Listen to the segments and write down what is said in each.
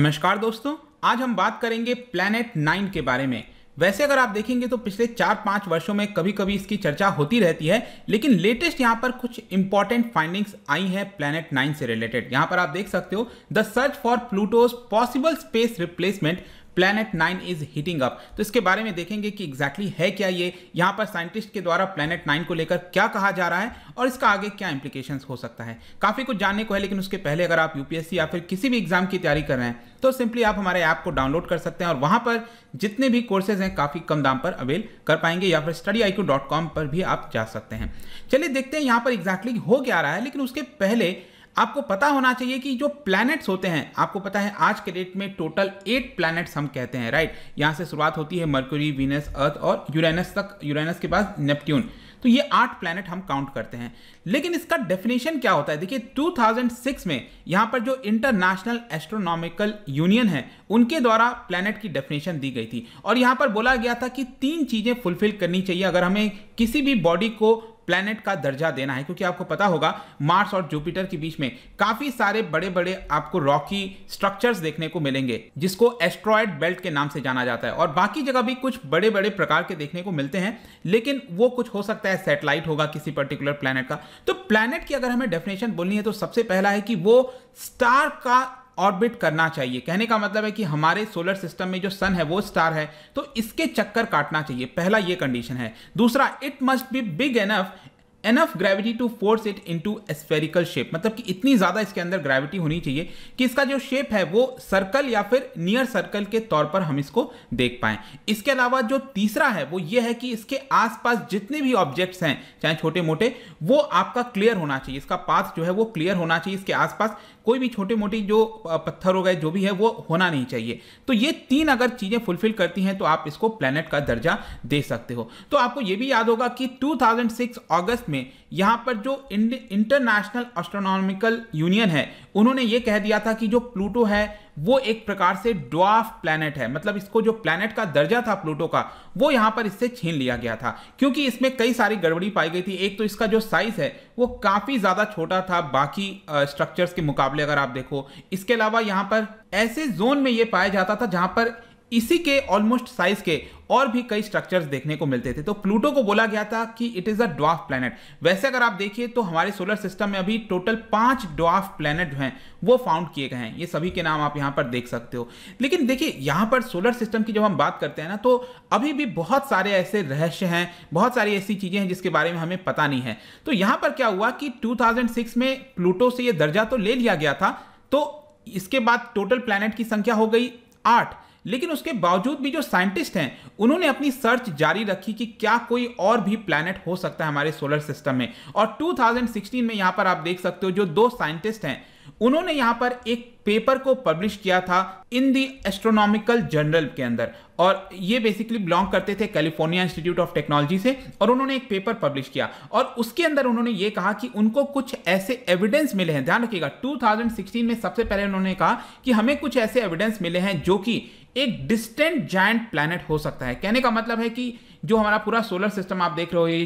नमस्कार दोस्तों, आज हम बात करेंगे प्लैनेट 9 के बारे में। वैसे अगर आप देखेंगे तो पिछले 4-5 वर्षों में कभी कभी इसकी चर्चा होती रहती है, लेकिन लेटेस्ट यहाँ पर कुछ इंपॉर्टेंट फाइंडिंग्स आई हैं प्लैनेट 9 से रिलेटेड। यहाँ पर आप देख सकते हो, the search for Pluto's possible space replacement planet 9 is heating up. तो इसके बारे में देखेंगे कि एग्जैक्टली है क्या ये, यहाँ पर साइंटिस्ट के द्वारा प्लैनेट 9 को लेकर क्या कहा जा रहा है और इसका आगे क्या इंप्लीकेशंस हो सकता है। काफी कुछ जानने को है, लेकिन उसके पहले अगर आप यूपीएससी या फिर किसी भी एग्जाम की तैयारी कर रहे हैं तो सिंपली आप हमारे ऐप को डाउनलोड कर सकते हैं और वहां पर जितने भी कोर्सेज हैं काफी कम दाम पर अवेल कर पाएंगे, या फिर studiiq.com पर भी आप जा सकते हैं। चलिए देखते हैं यहाँ पर एग्जैक्टली हो क्या रहा है, लेकिन उसके पहले आपको पता होना चाहिए कि जो प्लैनेट्स होते हैं, आपको पता है आज के डेट में टोटल 8 प्लैनेट्स हम कहते हैं, राइट। यहां से शुरुआत होती है मरकरी, वीनस, अर्थ और यूरेनस तक, यूरेनस के बाद नेपट्यून। तो ये 8 प्लैनेट हम काउंट करते हैं। लेकिन इसका डेफिनेशन क्या होता है, देखिए 2006 में यहां पर जो इंटरनेशनल एस्ट्रोनॉमिकल यूनियन है उनके द्वारा प्लैनेट की डेफिनेशन दी गई थी और यहां पर बोला गया था कि 3 चीजें फुलफिल करनी चाहिए अगर हमें किसी भी बॉडी को प्लैनेट का दर्जा देना है। क्योंकि आपको पता होगा मार्स और जुपिटर के बीच में काफी सारे बड़े बड़े आपको रॉकी स्ट्रक्चर्स देखने को मिलेंगे, जिसको एस्ट्रॉयड बेल्ट के नाम से जाना जाता है, और बाकी जगह भी कुछ बड़े बड़े प्रकार के देखने को मिलते हैं, लेकिन वो कुछ हो सकता है सैटेलाइट होगा किसी पर्टिकुलर प्लैनेट का। तो प्लैनेट की अगर हमें डेफिनेशन बोलनी है तो सबसे पहला है कि वो स्टार का ऑर्बिट करना चाहिए। कहने का मतलब है कि हमारे सोलर सिस्टम में जो सन है वो स्टार है, तो इसके चक्कर काटना चाहिए, पहला ये कंडीशन है। दूसरा, it must be big enough gravity to force it into spherical shape, मतलब कि इतनी ज्यादा इसके अंदर ग्रेविटी होनी चाहिए कि इसका जो शेप है वो सर्कल या फिर नियर सर्कल के तौर पर हम इसको देख पाएं। इसके अलावा जो तीसरा है वो ये है कि इसके आसपास जितने भी ऑब्जेक्ट्स हैं चाहे छोटे मोटे, वो आपका क्लियर होना चाहिए, इसका पाथ जो है वो क्लियर होना चाहिए, इसके आसपास कोई भी छोटे मोटी जो पत्थर हो गए जो भी है वो होना नहीं चाहिए। तो ये 3 अगर चीजें फुलफिल करती हैं तो आप इसको प्लैनेट का दर्जा दे सकते हो। तो आपको ये भी याद होगा कि 2006 अगस्त में यहां पर जो इंटरनेशनल एस्ट्रोनॉमिकल यूनियन है उन्होंने ये कह दिया था कि जो प्लूटो है वो एक प्रकार से ड्वार्फ प्लैनेट है, मतलब इसको जो प्लैनेट का दर्जा था प्लूटो का वो यहां पर इससे छीन लिया गया था, क्योंकि इसमें कई सारी गड़बड़ी पाई गई थी। एक तो इसका जो साइज है वो काफी ज्यादा छोटा था बाकी स्ट्रक्चर्स के मुकाबले अगर आप देखो। इसके अलावा यहां पर ऐसे जोन में ये पाया जाता था जहां पर इसी के ऑलमोस्ट साइज के और भी कई स्ट्रक्चर्स देखने को मिलते थे, तो प्लूटो को बोला गया था कि it is a dwarf planet. वैसे अगर आप देखिए तो हमारे सोलर सिस्टम में अभी टोटल 5 ड्वार्फ प्लैनेट जो हैं वो फाउंड किए गए हैं, ये सभी के नाम आप यहां पर देख सकते हो। लेकिन देखिए यहां पर सोलर सिस्टम की जब हम बात करते हैं ना, तो अभी भी बहुत सारे ऐसे रहस्य हैं, बहुत सारी ऐसी चीजें हैं जिसके बारे में हमें पता नहीं है। तो यहां पर क्या हुआ कि 2006 में प्लूटो से यह दर्जा तो ले लिया गया था, तो इसके बाद टोटल प्लैनेट की संख्या हो गई 8। लेकिन उसके बावजूद भी जो साइंटिस्ट हैं उन्होंने अपनी सर्च जारी रखी कि क्या कोई और भी प्लैनेट हो सकता है हमारे सोलर सिस्टम में। और 2016 में यहां पर आप देख सकते हो जो 2 साइंटिस्ट हैं उन्होंने यहां पर एक पेपर को पब्लिश किया था इन दी एस्ट्रोनॉमिकल जर्नल के अंदर, और ये बेसिकली बिलोंग करते थे कैलिफोर्निया इंस्टीट्यूट ऑफ टेक्नोलॉजी से, और उन्होंने एक पेपर पब्लिश किया और उसके अंदर उन्होंने ये कहा कि उनको कुछ ऐसे एविडेंस मिले हैं। ध्यान रखिएगा 2016 में सबसे पहले उन्होंने कहा कि हमें कुछ ऐसे एविडेंस मिले हैं जो कि एक डिस्टेंट जायंट प्लैनेट हो सकता है। कहने का मतलब है कि जो हमारा पूरा सोलर सिस्टम आप देख रहे हो, ये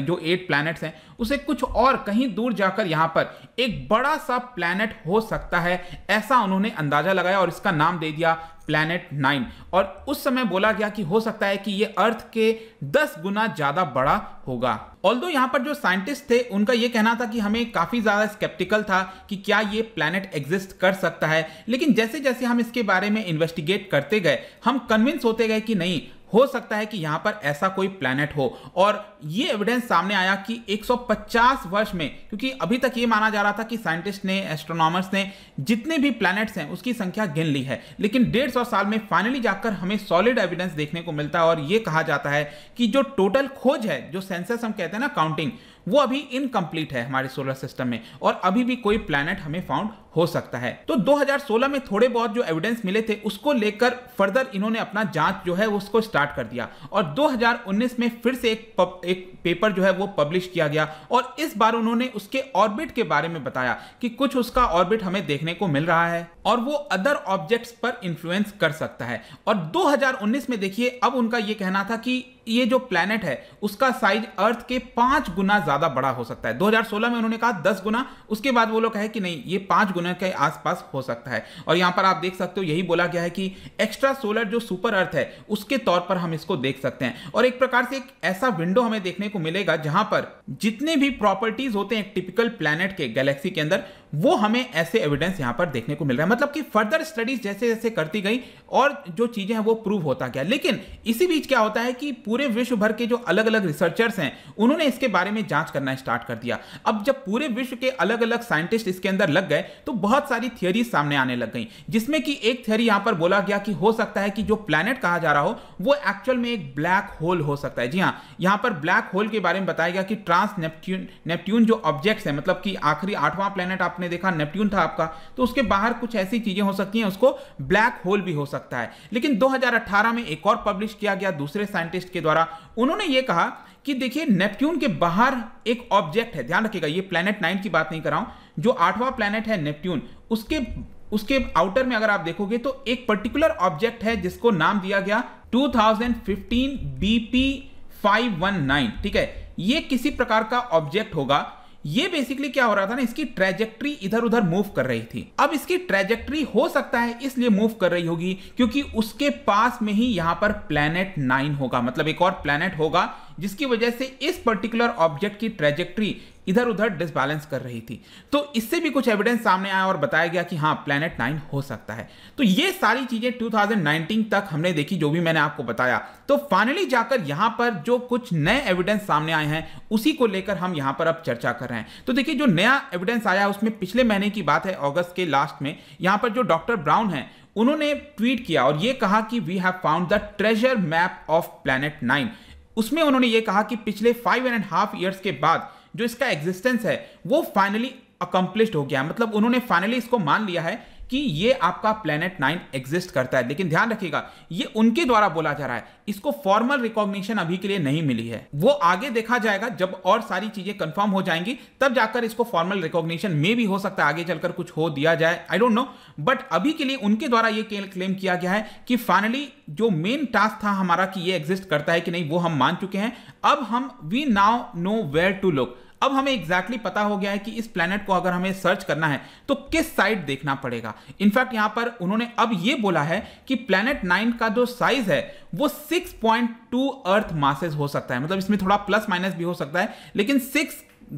जो 8 प्लैनेट्स हैं उसे कुछ और कहीं दूर जाकर यहां पर एक बड़ा सा प्लैनेट हो सकता है, ऐसा उन्होंने अंदाजा लगाया और इसका नाम दे दिया प्लैनेट 9। और उस समय बोला गया कि हो सकता है कि ये अर्थ के 10 गुना ज्यादा बड़ा होगा। ऑल्दो यहां पर जो साइंटिस्ट थे उनका ये कहना था कि हमें काफी ज्यादा स्केप्टिकल था कि क्या ये प्लैनेट एग्जिस्ट कर सकता है, लेकिन जैसे जैसे हम इसके बारे में इन्वेस्टिगेट करते गए हम कन्विंस होते गए कि नहीं, हो सकता है कि यहां पर ऐसा कोई प्लैनेट हो। और ये एविडेंस सामने आया कि 150 वर्ष में, क्योंकि अभी तक ये माना जा रहा था कि साइंटिस्ट ने, एस्ट्रोनॉमर्स ने जितने भी प्लैनेट्स हैं उसकी संख्या गिन ली है, लेकिन 150 साल में फाइनली जाकर हमें सॉलिड एविडेंस देखने को मिलता है। और ये कहा जाता है कि जो टोटल खोज है, जो सेंसस हम कहते हैं ना, काउंटिंग, वो अभी इनकम्प्लीट है हमारे सोलर सिस्टम में और अभी भी कोई प्लैनेट हमें फाउंड हो सकता है। तो 2016 में थोड़े बहुत जो एविडेंस मिले थे उसको लेकर फर्दर इन्होंने अपना जांच जो है उसको स्टार्ट कर दिया और 2019 में फिर से एक पेपर जो है वो पब्लिश किया गया और इस बार उन्होंने उसके ऑर्बिट के बारे में बताया कि कुछ उसका ऑर्बिट हमें देखने को मिल रहा है और वो अदर ऑब्जेक्ट्स पर इंफ्लुएंस कर सकता है। और 2019 में देखिए अब उनका ये कहना था कि ये जो प्लैनेट है उसका साइज अर्थ के 5 गुना ज्यादा बड़ा हो सकता है। 2016 में उन्होंने कहा 10 गुना, उसके बाद वो लोग कहे कि नहीं ये 5 गुना के आसपास हो सकता है। और यहां पर आप देख सकते हो यही बोला गया है कि एक्स्ट्रा सोलर जो सुपर अर्थ है उसके तौर पर हम इसको देख सकते हैं। और एक प्रकार से एक ऐसा विंडो हमें देखने को मिलेगा जहां पर जितने भी प्रॉपर्टीज होते हैं टिपिकल प्लैनेट के गैलेक्सी के अंदर वो हमें ऐसे एविडेंस यहां पर देखने को मिल रहा है। मतलब कि फर्दर स्टडीज जैसे जैसे करती गई और जो चीजें हैं वो प्रूव होता गया। लेकिन इसी बीच क्या होता है कि पूरे विश्व भर के जो अलग अलग रिसर्चर्स हैं उन्होंने इसके बारे में जांच करना स्टार्ट कर दिया। अब जब पूरे विश्व के अलग अलग साइंटिस्ट इसके अंदर लग गए तो बहुत सारी थियरीज सामने आने लग गई, जिसमें कि एक थियरी यहां पर बोला गया कि हो सकता है कि जो प्लैनेट कहा जा रहा हो वो एक्चुअल में एक ब्लैक होल हो सकता है। जी हां, यहां पर ब्लैक होल के बारे में बताया गया कि ट्रांस नेपट्यून जो ऑब्जेक्ट्स है, मतलब कि आखिरी 8वां प्लैनेट आपने देखा नेपट्यून था आपका, तो उसके बाहर कुछ ऐसी चीजें हो सकती हैं, उसको ब्लैक होल भी हो सकता है। लेकिन 2018 में एक और पब्लिश किया गया दूसरे साइंटिस्ट के द्वारा, उन्होंने ये कहा कि देखिए नेपट्यून के बाहर एक ऑब्जेक्ट है, ध्यान रखिएगा ये प्लैनेट 9 की बात नहीं कर रहा हूं, जो 8वां प्लैनेट है नेपट्यून, उसके आउटर में अगर आप देखोगे तो एक पर्टिकुलर ऑब्जेक्ट है जिसको नाम दिया गया 2015 BP519। ठीक है, ये किसी प्रकार का ऑब्जेक्ट होगा। ये बेसिकली क्या हो रहा था ना, इसकी ट्रैजेक्टरी इधर उधर मूव कर रही थी। अब इसकी ट्रैजेक्टरी हो सकता है इसलिए मूव कर रही होगी क्योंकि उसके पास में ही यहां पर प्लैनेट 9 होगा, मतलब एक और प्लैनेट होगा जिसकी वजह से इस पर्टिकुलर ऑब्जेक्ट की ट्रैजेक्टरी इधर उधर डिसबैलेंस कर रही थी। तो इससे भी कुछ एविडेंस सामने आया और बताया गया कि हां प्लैनेट 9 हो सकता है। तो ये सारी चीजें 2019 तक हमने देखी, जो भी मैंने आपको बताया। तो फाइनली जाकर यहां पर जो कुछ नए एविडेंस सामने आए हैं उसी को लेकर हम यहां पर अब चर्चा कर रहे हैं। तो देखिए जो नया एविडेंस आया उसमें पिछले महीने की बात है, अगस्त के लास्ट में यहां पर जो डॉक्टर ब्राउन है उन्होंने ट्वीट किया और यह कहा कि we have found the treasure map of planet 9। उसमें उन्होंने ये कहा कि पिछले 5.5 ईयर्स के बाद जो इसका एग्जिस्टेंस है वो फाइनली अकम्प्लिश्ड हो गया, मतलब उन्होंने फाइनली इसको मान लिया है कि ये आपका प्लैनेट 9 एग्जिस्ट करता है। लेकिन ध्यान रखिएगा ये उनके द्वारा बोला जा रहा है, इसको फॉर्मल रिकॉग्निशन अभी के लिए नहीं मिली है। वो आगे देखा जाएगा, जब और सारी चीजें कंफर्म हो जाएंगी तब जाकर इसको फॉर्मल रिकॉग्निशन में भी हो सकता है आगे चलकर कुछ हो दिया जाए, आई डोंट नो। बट अभी के लिए उनके द्वारा ये क्लेम किया गया है कि फाइनली जो मेन टास्क था हमारा कि ये एग्जिस्ट करता है कि नहीं वो हम मान चुके हैं। अब हम we now know where to look, अब हमें एग्जैक्टली पता हो गया है कि इस प्लैनेट को अगर हमें सर्च करना है तो किस साइड देखना पड़ेगा। इनफैक्ट यहां पर उन्होंने अब यह बोला है कि प्लैनेट 9 का जो साइज है वो 6.2 अर्थ मासेस हो सकता है, मतलब इसमें थोड़ा प्लस माइनस भी हो सकता है, लेकिन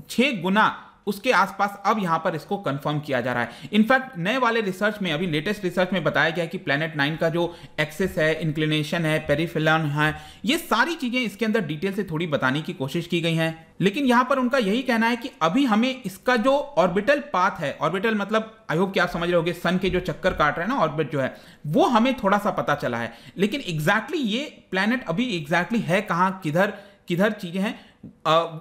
6 गुना उसके आसपास अब यहां पर इसको कंफर्म किया जा रहा है। इनफैक्ट नए वाले रिसर्च में, अभी लेटेस्ट रिसर्च में बताया गया कि प्लैनेट 9 का जो एक्सेस है, इंक्लिनेशन है, पेरिफेरल है, ये सारी चीजें इसके अंदर डिटेल से थोड़ी बताने की कोशिश की गई हैं। लेकिन यहां पर उनका यही कहना है कि अभी हमें इसका जो ऑर्बिटल पाथ है, ऑर्बिटल मतलब आई होप कि आप समझ रहे होंगे सन के जो चक्कर काट रहे हैं ना ऑर्बिट जो है, वो हमें थोड़ा सा पता चला है। लेकिन एग्जैक्टली ये प्लैनेट अभी एग्जैक्टली है कहां, किधर चीजें हैं,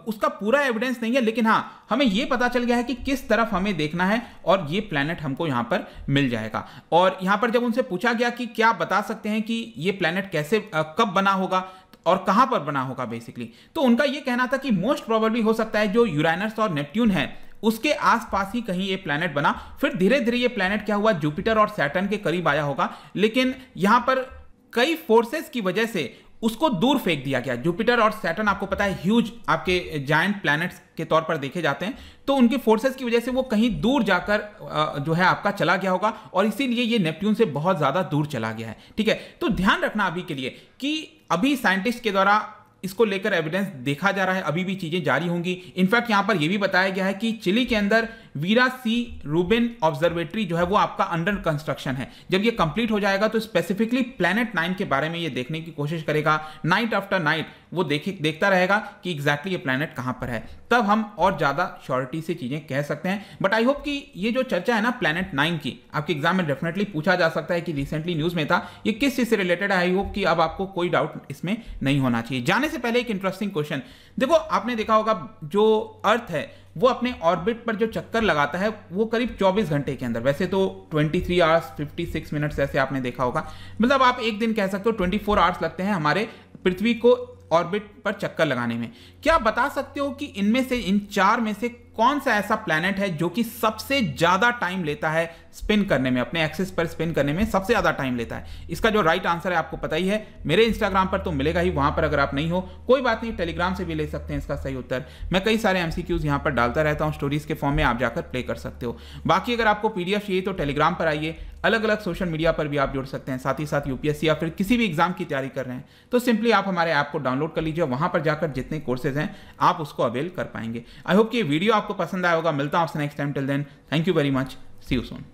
उसका पूरा एविडेंस नहीं है। लेकिन हां हमें यह पता चल गया है कि किस तरफ हमें देखना है और यह प्लैनेट हमको यहां पर मिल जाएगा। और यहां पर जब उनसे पूछा गया कि क्या बता सकते हैं कि यह प्लैनेट कैसे कब बना होगा और कहां पर बना होगा बेसिकली, तो उनका यह कहना था कि मोस्ट प्रोबेबली हो सकता है जो यूरेनस और नेपट्यून है उसके आसपास ही कहीं ये प्लैनेट बना, फिर धीरे धीरे ये प्लैनेट क्या हुआ जुपिटर और सैटर्न के करीब आया होगा। लेकिन यहां पर कई फोर्सेस की वजह से उसको दूर फेंक दिया गया। जुपिटर और सैटर्न आपको पता है ह्यूज आपके जायंट प्लैनेट्स के तौर पर देखे जाते हैं, तो उनके फोर्सेस की वजह से वो कहीं दूर जाकर जो है आपका चला गया होगा और इसीलिए ये नेपट्यून से बहुत ज्यादा दूर चला गया है। ठीक है, तो ध्यान रखना अभी के लिए कि अभी साइंटिस्ट के द्वारा इसको लेकर एविडेंस देखा जा रहा है, अभी भी चीजें जारी होंगी। इनफैक्ट यहां पर यह भी बताया गया है कि चिली के अंदर वीरा सी रूबिन ऑब्जर्वेटरी जो है वो आपका अंडर कंस्ट्रक्शन है। जब ये कंप्लीट हो जाएगा तो स्पेसिफिकली प्लैनेट 9 के बारे में ये देखने की कोशिश करेगा, नाइट आफ्टर नाइट वो देखता रहेगा कि एग्जैक्टली ये प्लैनेट कहां पर है, तब हम और ज्यादा श्योरिटी से चीजें कह सकते हैं। बट आई होप कि ये जो चर्चा है ना प्लैनेट 9 की, आपके एग्जाम में डेफिनेटली पूछा जा सकता है कि रिसेंटली न्यूज में था, ये किस चीज से रिलेटेड है। आई होप कि अब आपको कोई डाउट इसमें नहीं होना चाहिए। जाने से पहले एक इंटरेस्टिंग क्वेश्चन देखो, आपने देखा होगा जो अर्थ है वो अपने ऑर्बिट पर जो चक्कर लगाता है वो करीब 24 घंटे के अंदर, वैसे तो 23 आवर्स 56 मिनट्स ऐसे आपने देखा होगा, मतलब आप एक दिन कह सकते हो 24 आवर्स लगते हैं हमारे पृथ्वी को ऑर्बिट पर चक्कर लगाने में। क्या बता सकते हो कि इनमें से इन चार में से कौन सा ऐसा प्लैनेट है जो कि सबसे ज्यादा टाइम लेता है स्पिन करने में, अपने एक्सिस पर स्पिन करने में सबसे ज्यादा टाइम लेता है। इसका जो राइट आंसर है आपको पता ही है, मेरे इंस्टाग्राम पर तो मिलेगा ही, वहां पर अगर आप नहीं हो कोई बात नहीं, टेलीग्राम से भी ले सकते हैं इसका सही उत्तर। मैं कई सारे एमसीक्यूज यहां पर डालता रहता हूं स्टोरीज के फॉर्म में, आप जाकर प्ले कर सकते हो। बाकी अगर आपको पीडीएफ चाहिए तो टेलीग्राम पर आइए, अलग अलग सोशल मीडिया पर भी आप जुड़ सकते हैं। साथ ही साथ यूपीएससी या फिर किसी भी एग्जाम की तैयारी कर रहे हैं तो सिंपली आप हमारे ऐप को डाउनलोड कर लीजिए, वहां पर जाकर जितने कोर्सेज हैं आप उसको अवेल कर पाएंगे। आई होप कि ये वीडियो आपको पसंद आया होगा। मिलता हूं आपसे next time, till then thank you very much, see you soon.